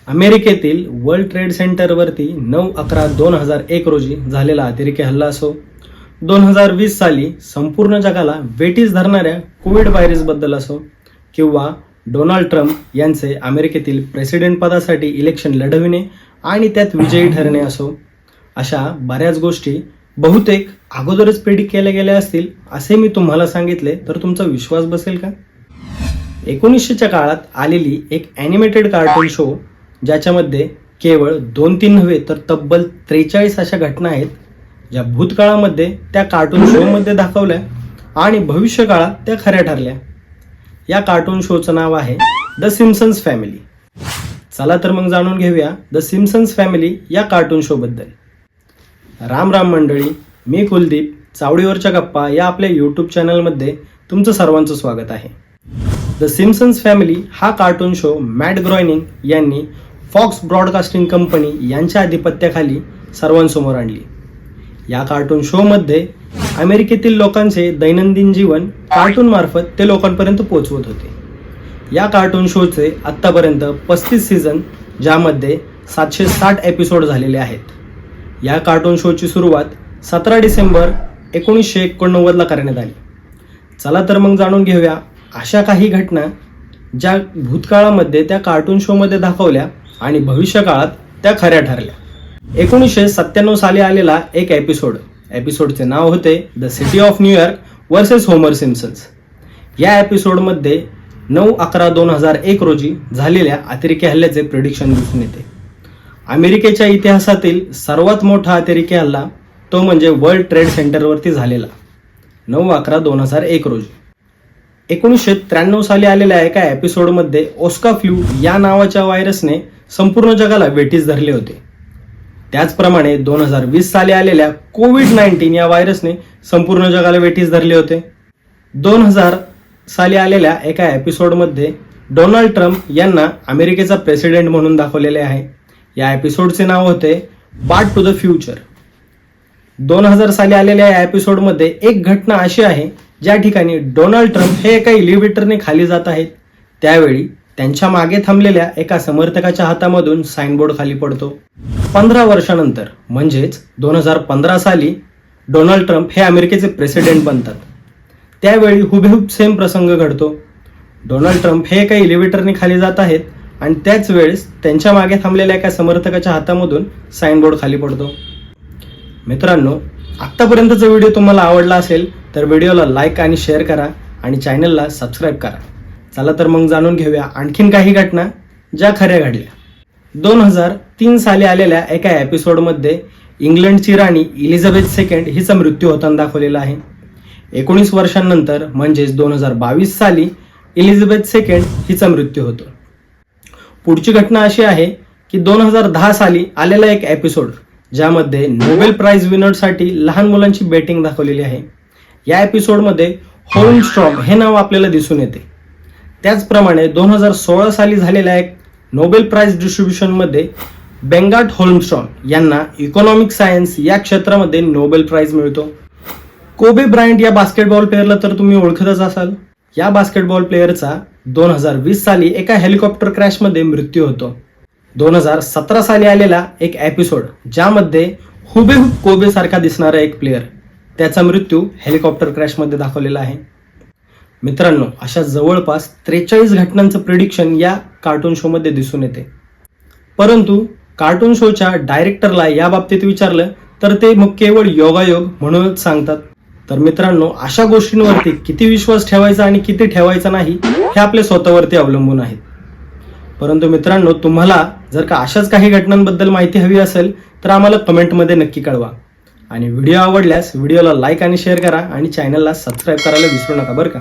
अमेरिकेतील world trade सेंटरवरती 9/11/2001 रोजी झालेला अतिरेकी हल्ला असो, 2020 साली संपूर्ण जगाला वेठीस धरणाऱ्या कोविड व्हायरसबद्दल असो, किंवा डोनाल्ड ट्रम्प यांचे अमेरिकेतील प्रेसिडेंट पदासाठी इलेक्शन लढविणे आणि त्यात विजयी ठरणे असो, अशा बऱ्याच गोष्टी बहुतेक अगोदरच प्रेडिक्ट केल्या गेल्या असतील असे मी तुम्हाला सांगितले तर तुमचा विश्वास बसेल का? 1900च्या काळात आलेली एक ॲनिमेटेड कार्टून शो ज्याच्यामध्ये केवळ 2-3 नव्हे तर तब्बल 43 अशा घटना आहेत ज्या भूतकाळामध्ये त्या कार्टून शोमध्ये दाखवल्या आणि भविष्यकाळात त्या खऱ्या ठरल्या. या कार्टून शोचं नाव आहे द सिम्पसन्स फॅमिली. चला तर मग जाणून घेऊया द सिम्पसन्स फॅमिली या कार्टून शोबद्दल. राम राम मंडळी, मी कुलदीप. चावडीवरच्या गप्पा या आपल्या यूट्यूब चॅनलमध्ये तुमचं सर्वांचं स्वागत आहे. द सिम्पसन्स फॅमिली हा कार्टून शो मॅट ग्रोएनिंग यांनी फॉक्स ब्रॉडकास्टिंग कंपनी यांच्या आधिपत्याखाली सर्वांसमोर आणली. या कार्टून शोमध्ये अमेरिकेतील लोकांचे दैनंदिन जीवन कार्टून मार्फत ते लोकांपर्यंत पोहोचवत होते. या कार्टून शोचे आत्तापर्यंत 35 सीझन ज्यामध्ये 760 एपिसोड झालेले आहेत. या कार्टून शोची सुरुवात 17 डिसेंबर 1989ला करण्यात आली. चला तर मग जाणून घेऊया अशा काही घटना ज्या भूतकाळामध्ये त्या कार्टून शोमध्ये दाखवल्या आणि भविष्यकाळात त्या खऱ्या ठरल्या. 1997 साली आलेला एक एपिसोडचे नाव होते the city of New York versus Homer Simpsons. या एपिसोडमध्ये 9/11/2001 रोजी झालेल्या अतिरेकी हल्ल्याचे प्रेडिक्शन दिसून येते. अमेरिकेच्या इतिहासातील सर्वात मोठा अतिरेकी हल्ला तो म्हणजे वर्ल्ड ट्रेड सेंटरवरती झालेला 9/11/2001 रोजी. 1993 साली आलेल्या एका एपिसोडमध्ये ओस्का फ्लू या नावाच्या व्हायरसने संपूर्ण जगाला वेठीस धरले होते. त्याचप्रमाणे 2020 साली आलेल्या कोविड-19 या व्हायरसने संपूर्ण जगाला वेठीस धरले होते. 2000 साली आलेल्या एका एपिसोडमध्ये डोनाल्ड ट्रम्प यांना अमेरिकेचा प्रेसिडेंट म्हणून दाखवलेले आहे. या एपिसोडचे नाव होते बार्ड टू द फ्युचर. 2000 साली आलेल्या या एपिसोडमध्ये एक घटना अशी आहे ज्या ठिकाणी डोनाल्ड ट्रम्प हे एका एलिव्हेटरने खाली जात आहेत. त्यावेळी त्यांच्या मागे थांबलेल्या एका समर्थकाच्या हातामधून साईनबोर्ड खाली पडतो. 15 वर्षानंतर म्हणजेच 2015 साली डोनाल्ड ट्रम्प हे अमेरिकेचे प्रेसिडेंट बनतात. त्यावेळी हुबेहूब सेम प्रसंग घडतो. डोनाल्ड ट्रम्प हे एका एलिव्हेटरने खाली जात आहेत आणि त्याच वेळेस त्यांच्या मागे थांबलेल्या एका समर्थकाच्या हातामधून साईनबोर्ड खाली पडतो. मित्रांनो, आत्तापर्यंतचा व्हिडिओ तुम्हाला आवडला असेल तर व्हिडिओला लाईक आणि शेअर करा आणि चॅनलला सबस्क्राईब करा. चला तर मग जाणून घेऊया आणखीन काही घटना ज्या खऱ्या घडल्या. 2003 साली आलेल्या एका एपिसोडमध्ये इंग्लंडची राणी इलिझाबेथ II हिचा मृत्यू होताना दाखवलेला आहे. 19 वर्षांनंतर म्हणजेच 2022 साली इलिझाबेथ II हिचा मृत्यू होतो. पुढची घटना अशी आहे की 2010 साली आलेला एक एपिसोड ज्यामध्ये नोबेल प्राइज विनरसाठी लहान मुलांची बेटिंग दाखवलेली आहे. या एपिसोडमध्ये होल्मस्ट्रॉम हे नाव आपल्याला दिसून येते. त्याचप्रमाणे 2016 साली झालेल्या एक नोबेल प्राइज डिस्ट्रीब्युशनमध्ये बेंगाट होल्मस्ट्रॉम यांना इकॉनॉमिक सायन्स या क्षेत्रामध्ये नोबेल प्राइज मिळतो. कोबे ब्रायंट या बास्केटबॉल प्लेअरला तर तुम्ही ओळखतच असाल. या बास्केटबॉल प्लेअरचा 2020 साली एका हेलिकॉप्टर क्रॅशमध्ये मृत्यू होतो. 2017 साली आलेला एक एपिसोड ज्यामध्ये हुबेहूब कोबे सारखा दिसणारा एक प्लेअर त्याचा मृत्यू हेलिकॉप्टर क्रॅशमध्ये दाखवलेला आहे. मित्रांनो, अशा जवळपास 43 घटनांचं प्रिडिक्शन या कार्टून शोमध्ये दिसून येते. परंतु कार्टून शोच्या डायरेक्टरला या बाबतीत विचारलं तर ते मग केवळ योगायोग म्हणूनच सांगतात. तर मित्रांनो, अशा गोष्टींवरती किती विश्वास ठेवायचा आणि किती ठेवायचा नाही हे आपल्या स्वतःवरती अवलंबून आहे. परंतु मित्रांनो, तुम्हाला जर का अशाच काही घटनांबद्दल माहिती हवी असेल तर आम्हाला कमेंटमध्ये नक्की कळवा. आणि व्हिडिओ आवडल्यास व्हिडिओला लाईक आणि शेअर करा आणि चॅनलला सबस्क्राईब करायला विसरू नका बरं का.